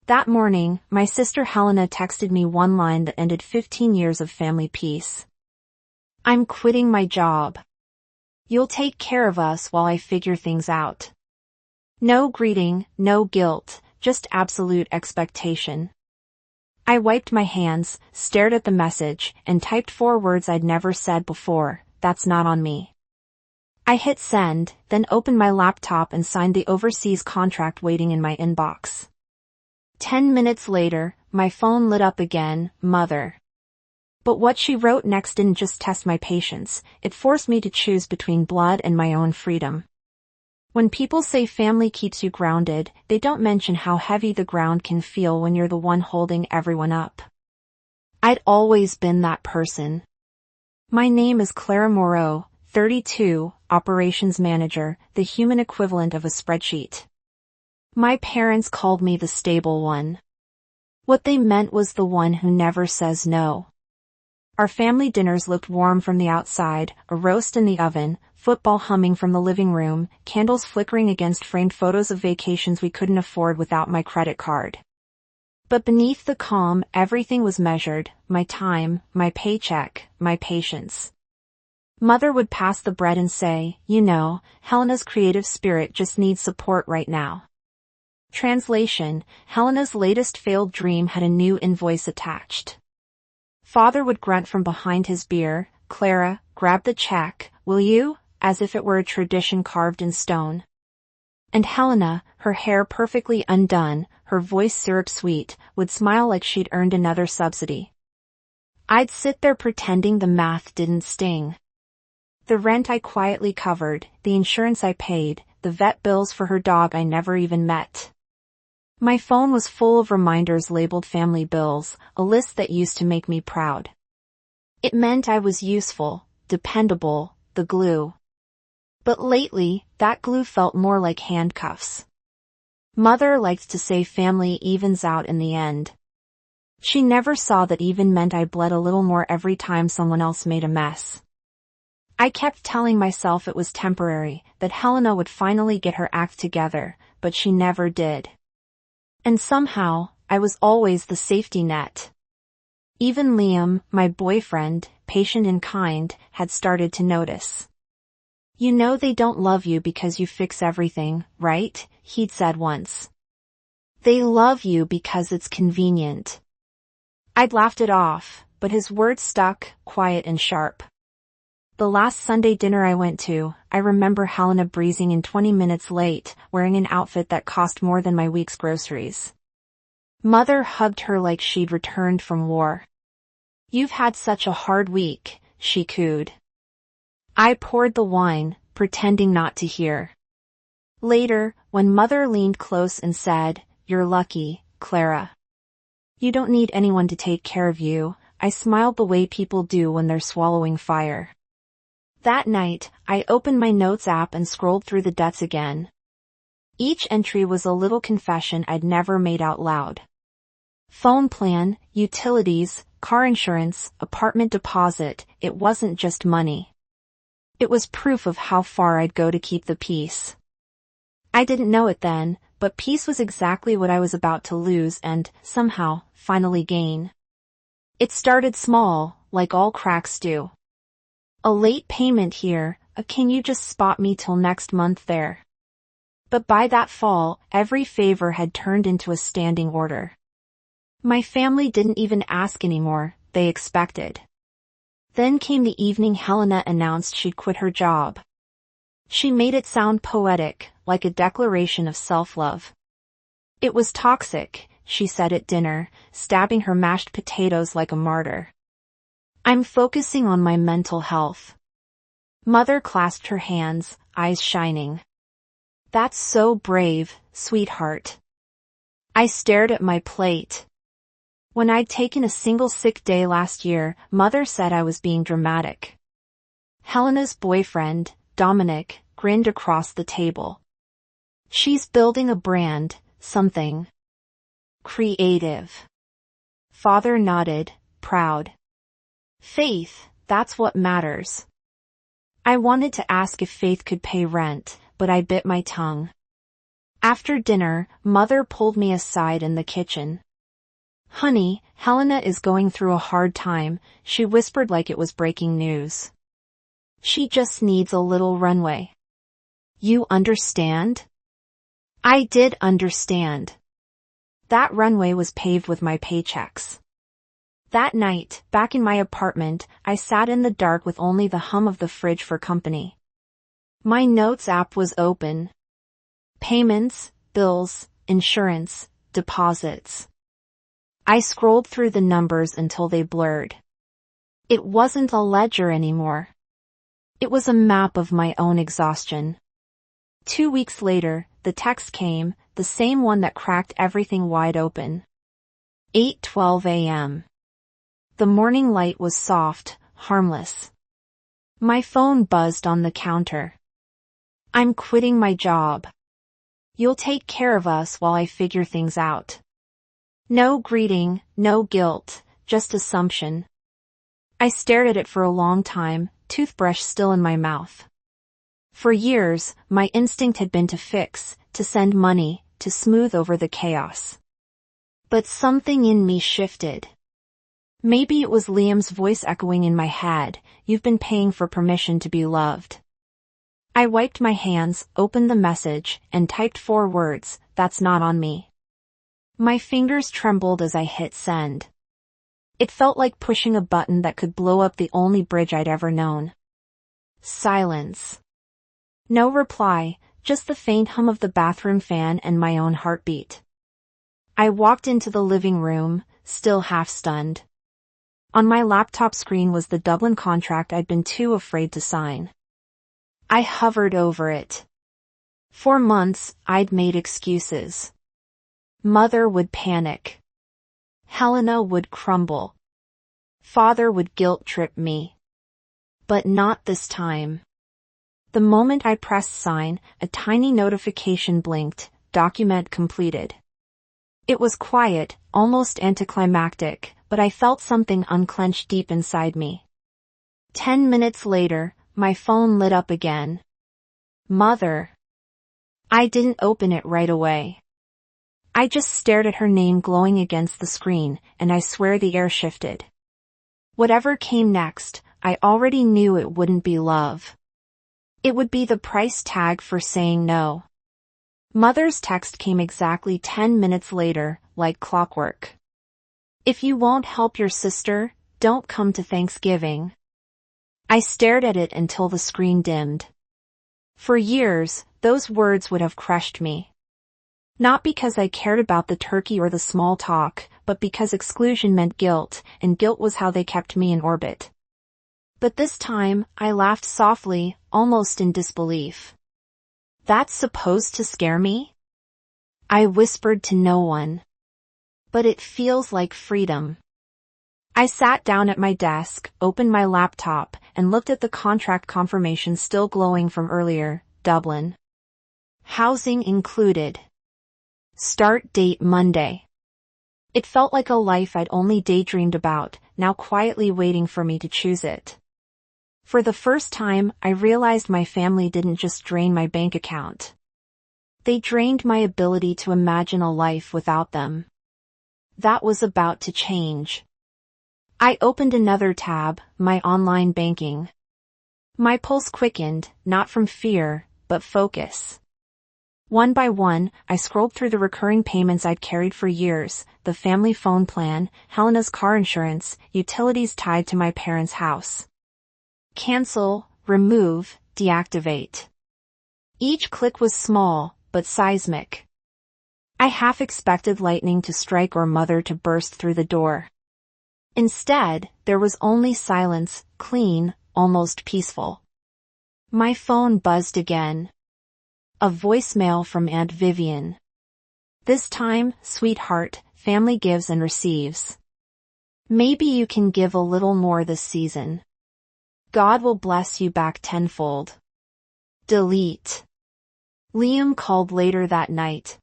That morning, my sister Helena texted me one line that ended 15 years of family peace. "I'm quitting my job. You'll take care of us while I figure things out." No greeting, no guilt, just absolute expectation. I wiped my hands, stared at the message, and typed 4 words I'd never said before: "That's not on me." I hit send, then opened my laptop and signed the overseas contract waiting in my inbox. 10 minutes later, my phone lit up again: "Mother." But what she wrote next didn't just test my patience, it forced me to choose between blood and my own freedom. When people say family keeps you grounded, they don't mention how heavy the ground can feel when you're the one holding everyone up. I'd always been that person. My name is Clara Moreau, 32, operations manager, the human equivalent of a spreadsheet. My parents called me the stable one. What they meant was the one who never says no. Our family dinners looked warm from the outside, a roast in the oven, football humming from the living room, candles flickering against framed photos of vacations we couldn't afford without my credit card. But beneath the calm, everything was measured: my time, my paycheck, my patience. Mother would pass the bread and say, "You know, Helena's creative spirit just needs support right now." Translation: Helena's latest failed dream had a new invoice attached. Father would grunt from behind his beer: "Clara, grab the check, will you?" as if it were a tradition carved in stone. And Helena, her hair perfectly undone, her voice syrup-sweet, would smile like she'd earned another subsidy. I'd sit there pretending the math didn't sting. The rent I quietly covered, the insurance I paid, the vet bills for her dog I never even met. My phone was full of reminders labeled family bills, a list that used to make me proud. It meant I was useful, dependable, the glue. But lately, that glue felt more like handcuffs. Mother liked to say family evens out in the end. She never saw that even meant I bled a little more every time someone else made a mess. I kept telling myself it was temporary, that Helena would finally get her act together, but she never did. And somehow, I was always the safety net. Even Liam, my boyfriend, patient and kind, had started to notice. "You know they don't love you because you fix everything, right?" he'd said once. "They love you because it's convenient." I'd laughed it off, but his words stuck, quiet and sharp. The last Sunday dinner I went to, I remember Helena breezing in 20 minutes late, wearing an outfit that cost more than my week's groceries. Mother hugged her like she'd returned from war. "You've had such a hard week," she cooed. I poured the wine, pretending not to hear. Later, when Mother leaned close and said, "You're lucky, Clara. You don't need anyone to take care of you," I smiled the way people do when they're swallowing fire. That night, I opened my notes app and scrolled through the debts again. Each entry was a little confession I'd never made out loud. Phone plan, utilities, car insurance, apartment deposit, it wasn't just money. It was proof of how far I'd go to keep the peace. I didn't know it then, but peace was exactly what I was about to lose and, somehow, finally gain. It started small, like all cracks do. A late payment here, a "can you just spot me till next month" there. But by that fall, every favor had turned into a standing order. My family didn't even ask anymore, they expected. Then came the evening Helena announced she'd quit her job. She made it sound poetic, like a declaration of self-love. "It was toxic," she said at dinner, stabbing her mashed potatoes like a martyr. "I'm focusing on my mental health." Mother clasped her hands, eyes shining. "That's so brave, sweetheart." I stared at my plate. When I'd taken a single sick day last year, Mother said I was being dramatic. Helena's boyfriend, Dominic, grinned across the table. "She's building a brand, something creative." Father nodded, proud. "Faith, that's what matters." I wanted to ask if Faith could pay rent, but I bit my tongue. After dinner, Mother pulled me aside in the kitchen. "Honey, Helena is going through a hard time," she whispered like it was breaking news. "She just needs a little runway. You understand?" I did understand. That runway was paved with my paychecks. That night, back in my apartment, I sat in the dark with only the hum of the fridge for company. My notes app was open. Payments, bills, insurance, deposits. I scrolled through the numbers until they blurred. It wasn't a ledger anymore. It was a map of my own exhaustion. 2 weeks later, the text came, the same one that cracked everything wide open. 8:12 a.m. The morning light was soft, harmless. My phone buzzed on the counter. "I'm quitting my job. You'll take care of us while I figure things out." No greeting, no guilt, just assumption. I stared at it for a long time, toothbrush still in my mouth. For years, my instinct had been to fix, to send money, to smooth over the chaos. But something in me shifted. Maybe it was Liam's voice echoing in my head, "You've been paying for permission to be loved." I wiped my hands, opened the message, and typed 4 words, "That's not on me." My fingers trembled as I hit send. It felt like pushing a button that could blow up the only bridge I'd ever known. Silence. No reply, just the faint hum of the bathroom fan and my own heartbeat. I walked into the living room, still half stunned. On my laptop screen was the Dublin contract I'd been too afraid to sign. I hovered over it. For months, I'd made excuses. Mother would panic. Helena would crumble. Father would guilt-trip me. But not this time. The moment I pressed sign, a tiny notification blinked, "Document completed." It was quiet, almost anticlimactic, but I felt something unclench deep inside me. 10 minutes later, my phone lit up again. Mother. I didn't open it right away. I just stared at her name glowing against the screen, and I swear the air shifted. Whatever came next, I already knew it wouldn't be love. It would be the price tag for saying no. Mother's text came exactly 10 minutes later, like clockwork. "If you won't help your sister, don't come to Thanksgiving." I stared at it until the screen dimmed. For years, those words would have crushed me. Not because I cared about the turkey or the small talk, but because exclusion meant guilt, and guilt was how they kept me in orbit. But this time, I laughed softly, almost in disbelief. "That's supposed to scare me?" I whispered to no one. "But it feels like freedom." I sat down at my desk, opened my laptop, and looked at the contract confirmation still glowing from earlier, Dublin. Housing included. Start date Monday. It felt like a life I'd only daydreamed about, now quietly waiting for me to choose it. For the first time, I realized my family didn't just drain my bank account. They drained my ability to imagine a life without them. That was about to change. I opened another tab, my online banking. My pulse quickened, not from fear, but focus. One by one, I scrolled through the recurring payments I'd carried for years, the family phone plan, Helena's car insurance, utilities tied to my parents' house. Cancel, remove, deactivate. Each click was small, but seismic. I half expected lightning to strike or Mother to burst through the door. Instead, there was only silence, clean, almost peaceful. My phone buzzed again. A voicemail from Aunt Vivian. This time, "Sweetheart, family gives and receives. Maybe you can give a little more this season. God will bless you back tenfold." Delete. Liam called later that night.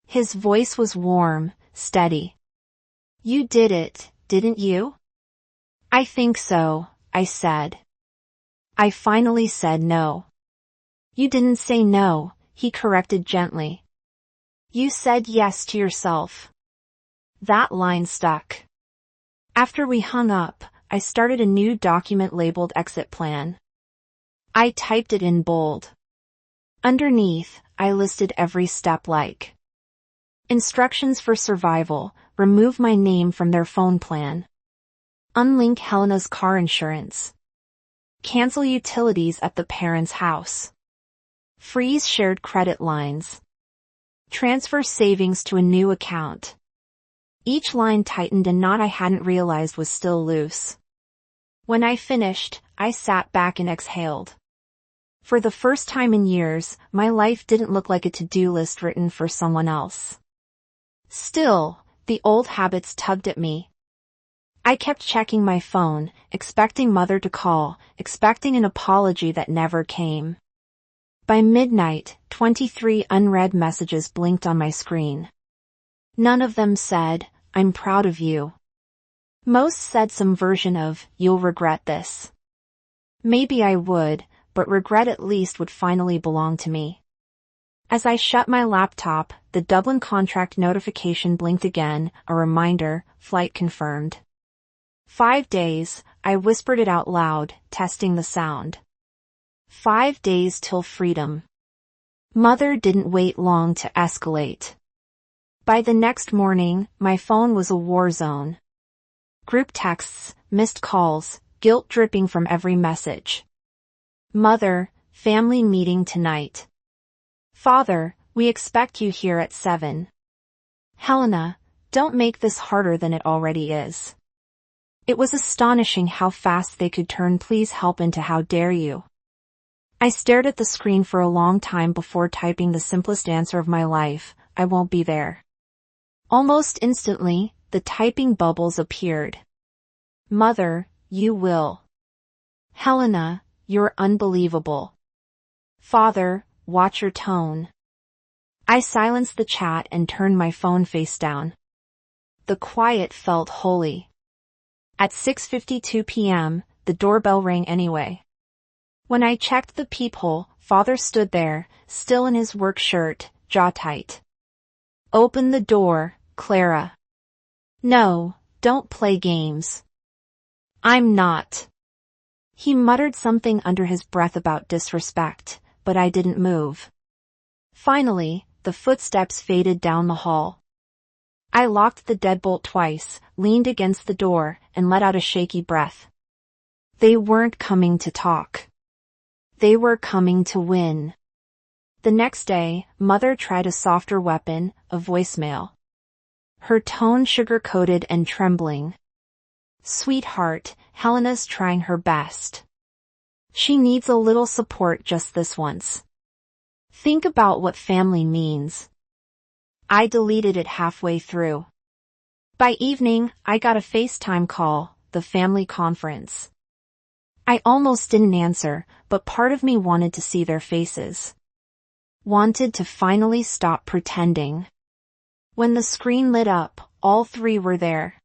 His voice was warm, steady. "You did it, didn't you?" "I think so," I said. I finally said no. "You didn't say no," he corrected gently. You said yes to yourself. That line stuck. After we hung up, I started a new document labeled Exit Plan. I typed it in bold. Underneath, I listed every step like instructions for survival, remove my name from their phone plan, unlink Helena's car insurance, cancel utilities at the parents' house, freeze shared credit lines, transfer savings to a new account. Each line tightened a knot I hadn't realized was still loose. When I finished, I sat back and exhaled. For the first time in years, my life didn't look like a to-do list written for someone else. Still, the old habits tugged at me. I kept checking my phone, expecting Mother to call, expecting an apology that never came. By midnight, 23 unread messages blinked on my screen. None of them said, "I'm proud of you." Most said some version of, "You'll regret this." Maybe I would, but regret at least would finally belong to me. As I shut my laptop, the Dublin contract notification blinked again, a reminder, flight confirmed. 5 days, I whispered it out loud, testing the sound. 5 days till freedom. Mother didn't wait long to escalate. By the next morning, my phone was a war zone. Group texts, missed calls, guilt dripping from every message. Mother, family meeting tonight. Father, we expect you here at 7. Helena, don't make this harder than it already is. It was astonishing how fast they could turn "please help" into "how dare you." I stared at the screen for a long time before typing the simplest answer of my life, "I won't be there." Almost instantly, the typing bubbles appeared. Mother, you will. Helena, you're unbelievable. Father, watch your tone. I silenced the chat and turned my phone face down. The quiet felt holy. At 6:52 p.m., the doorbell rang anyway. When I checked the peephole, Father stood there, still in his work shirt, jaw tight. "Open the door, Clara." "No, don't play games." "I'm not." He muttered something under his breath about disrespect, but I didn't move. Finally, the footsteps faded down the hall. I locked the deadbolt twice, leaned against the door, and let out a shaky breath. They weren't coming to talk. They were coming to win. The next day, Mother tried a softer weapon, a voicemail. Her tone sugar-coated and trembling. "Sweetheart, Helena's trying her best. She needs a little support just this once. Think about what family means." I deleted it halfway through. By evening, I got a FaceTime call, the family conference. I almost didn't answer, but part of me wanted to see their faces. Wanted to finally stop pretending. When the screen lit up, all three were there.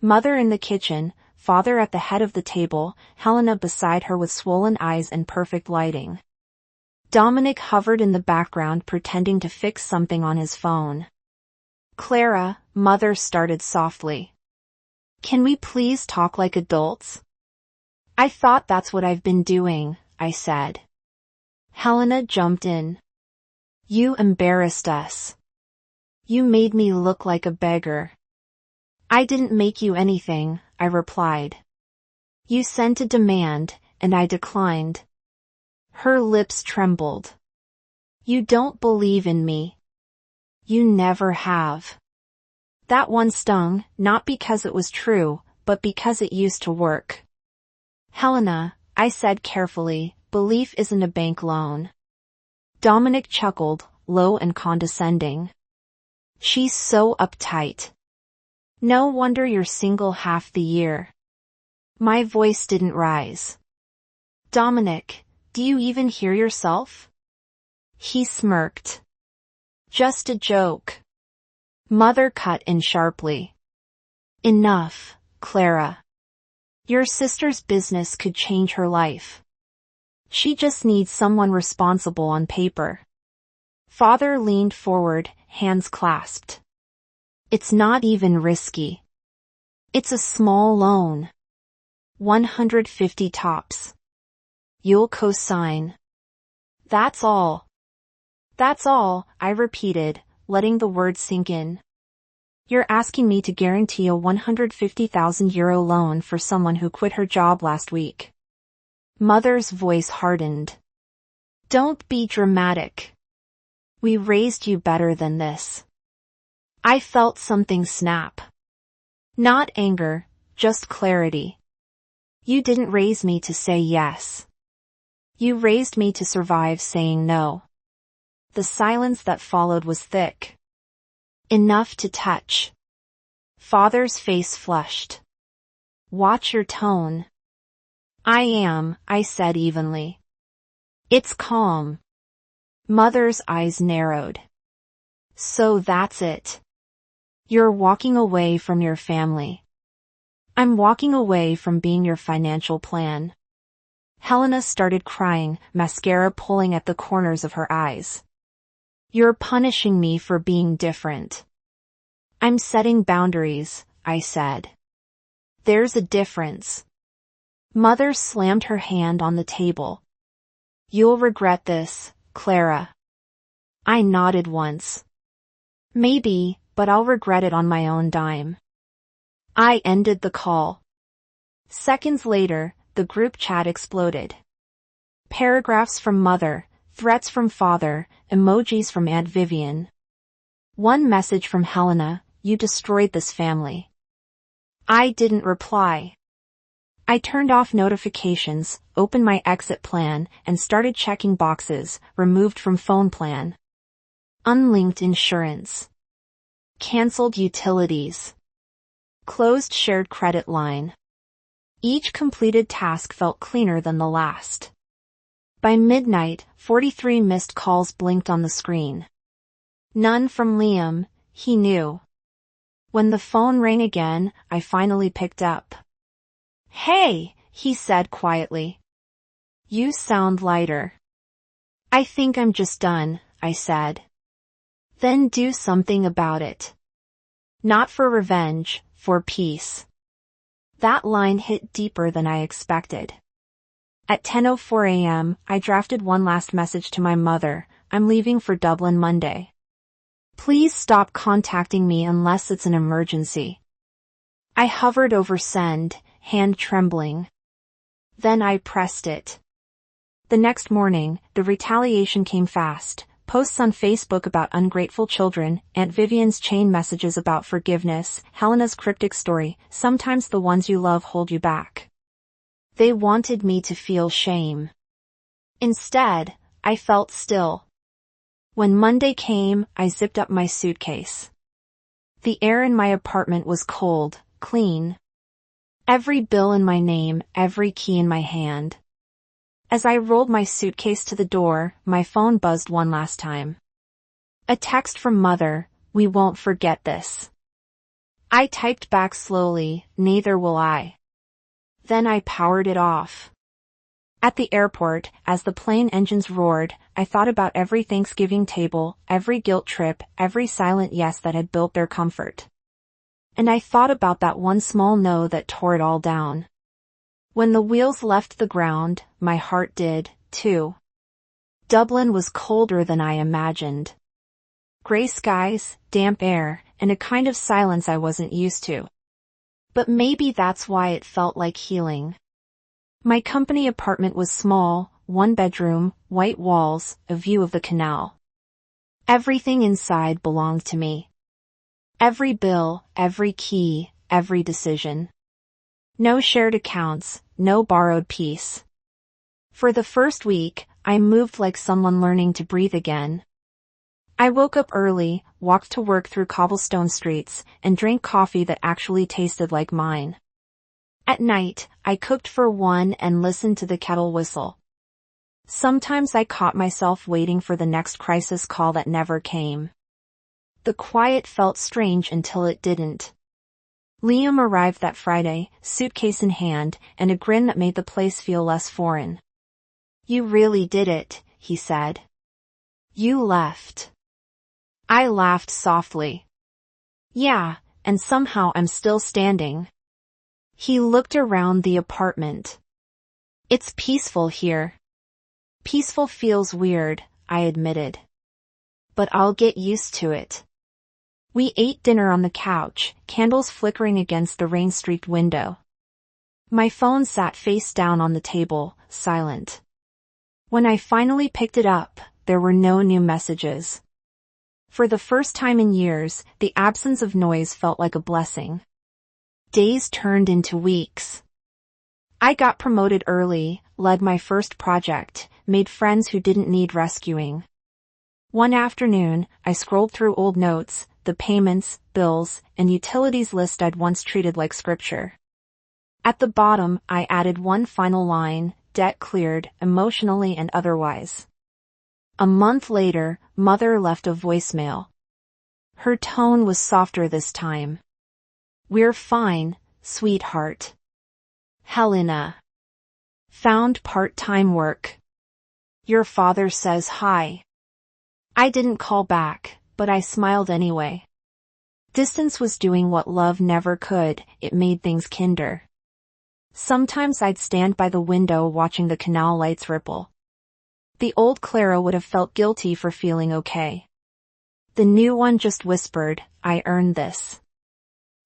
Mother in the kitchen, Father at the head of the table, Helena beside her with swollen eyes and perfect lighting. Dominic hovered in the background pretending to fix something on his phone. "Clara," Mother started softly. "Can we please talk like adults?" "I thought that's what I've been doing," I said. Helena jumped in. "You embarrassed us. You made me look like a beggar." "I didn't make you anything," I replied. "You sent a demand, and I declined." Her lips trembled. "You don't believe in me. You never have." That one stung, not because it was true, but because it used to work. "Helena," I said carefully, "belief isn't a bank loan." Dominic chuckled, low and condescending. "She's so uptight. No wonder you're single half the year." My voice didn't rise. "Dominic, do you even hear yourself?" He smirked. "Just a joke." Mother cut in sharply. "Enough, Clara. Your sister's business could change her life. She just needs someone responsible on paper." Father leaned forward, hands clasped. It's not even risky. It's a small loan. 150 tops. You'll co-sign. That's all. That's all, I repeated, letting the words sink in. You're asking me to guarantee a €150,000 loan for someone who quit her job last week. Mother's voice hardened. Don't be dramatic. We raised you better than this. I felt something snap. Not anger, just clarity. You didn't raise me to say yes. You raised me to survive saying no. The silence that followed was thick. Enough to touch. Father's face flushed. Watch your tone. I am, I said evenly. It's calm. Mother's eyes narrowed. So that's it. You're walking away from your family. I'm walking away from being your financial plan. Helena started crying, mascara pulling at the corners of her eyes. You're punishing me for being different. I'm setting boundaries, I said. There's a difference. Mother slammed her hand on the table. You'll regret this, Clara. I nodded once. Maybe, but I'll regret it on my own dime. I ended the call. Seconds later, the group chat exploded. Paragraphs from Mother, threats from Father, emojis from Aunt Vivian. One message from Helena, you destroyed this family. I didn't reply. I turned off notifications, opened my exit plan, and started checking boxes, removed from phone plan. Unlinked insurance. Cancelled utilities. Closed shared credit line. Each completed task felt cleaner than the last. By midnight, 43 missed calls blinked on the screen. None from Liam, he knew. When the phone rang again, I finally picked up. Hey, he said quietly. You sound lighter. I think I'm just done, I said. Then do something about it. Not for revenge, for peace. That line hit deeper than I expected. At 10:04 a.m., I drafted one last message to my mother, I'm leaving for Dublin Monday. Please stop contacting me unless it's an emergency. I hovered over send, hand trembling. Then I pressed it. The next morning, the retaliation came fast. Posts on Facebook about ungrateful children, Aunt Vivian's chain messages about forgiveness, Helena's cryptic story, sometimes the ones you love hold you back. They wanted me to feel shame. Instead, I felt still. When Monday came, I zipped up my suitcase. The air in my apartment was cold, clean. Every bill in my name, every key in my hand. As I rolled my suitcase to the door, my phone buzzed one last time. A text from Mother, we won't forget this. I typed back slowly, neither will I. Then I powered it off. At the airport, as the plane engines roared, I thought about every Thanksgiving table, every guilt trip, every silent yes that had built their comfort. And I thought about that one small no that tore it all down. When the wheels left the ground, my heart did, too. Dublin was colder than I imagined. Gray skies, damp air, and a kind of silence I wasn't used to. But maybe that's why it felt like healing. My company apartment was small, one bedroom, white walls, a view of the canal. Everything inside belonged to me. Every bill, every key, every decision. No shared accounts, no borrowed peace. For the first week, I moved like someone learning to breathe again. I woke up early, walked to work through cobblestone streets, and drank coffee that actually tasted like mine. At night, I cooked for one and listened to the kettle whistle. Sometimes I caught myself waiting for the next crisis call that never came. The quiet felt strange until it didn't. Liam arrived that Friday, suitcase in hand, and a grin that made the place feel less foreign. You really did it, he said. You left. I laughed softly. Yeah, and somehow I'm still standing. He looked around the apartment. It's peaceful here. Peaceful feels weird, I admitted. But I'll get used to it. We ate dinner on the couch, candles flickering against the rain-streaked window. My phone sat face down on the table, silent. When I finally picked it up, there were no new messages. For the first time in years, the absence of noise felt like a blessing. Days turned into weeks. I got promoted early, led my first project, made friends who didn't need rescuing. One afternoon, I scrolled through old notes, the payments, bills, and utilities list I'd once treated like scripture. At the bottom, I added one final line, debt cleared, emotionally and otherwise. A month later, Mother left a voicemail. Her tone was softer this time. We're fine, sweetheart. Helena. Found part-time work. Your father says hi. I didn't call back, but I smiled anyway. Distance was doing what love never could, it made things kinder. Sometimes I'd stand by the window watching the canal lights ripple. The old Clara would have felt guilty for feeling okay. The new one just whispered, I earned this.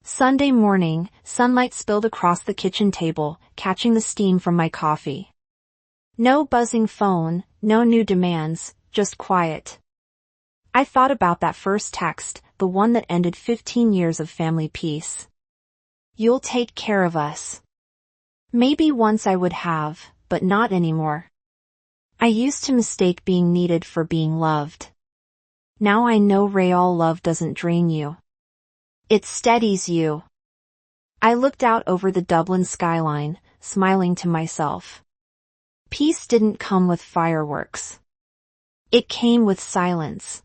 Sunday morning, sunlight spilled across the kitchen table, catching the steam from my coffee. No buzzing phone, no new demands, just quiet. I thought about that first text, the one that ended 15 years of family peace. You'll take care of us. Maybe once I would have, but not anymore. I used to mistake being needed for being loved. Now I know real love doesn't drain you. It steadies you. I looked out over the Dublin skyline, smiling to myself. Peace didn't come with fireworks. It came with silence.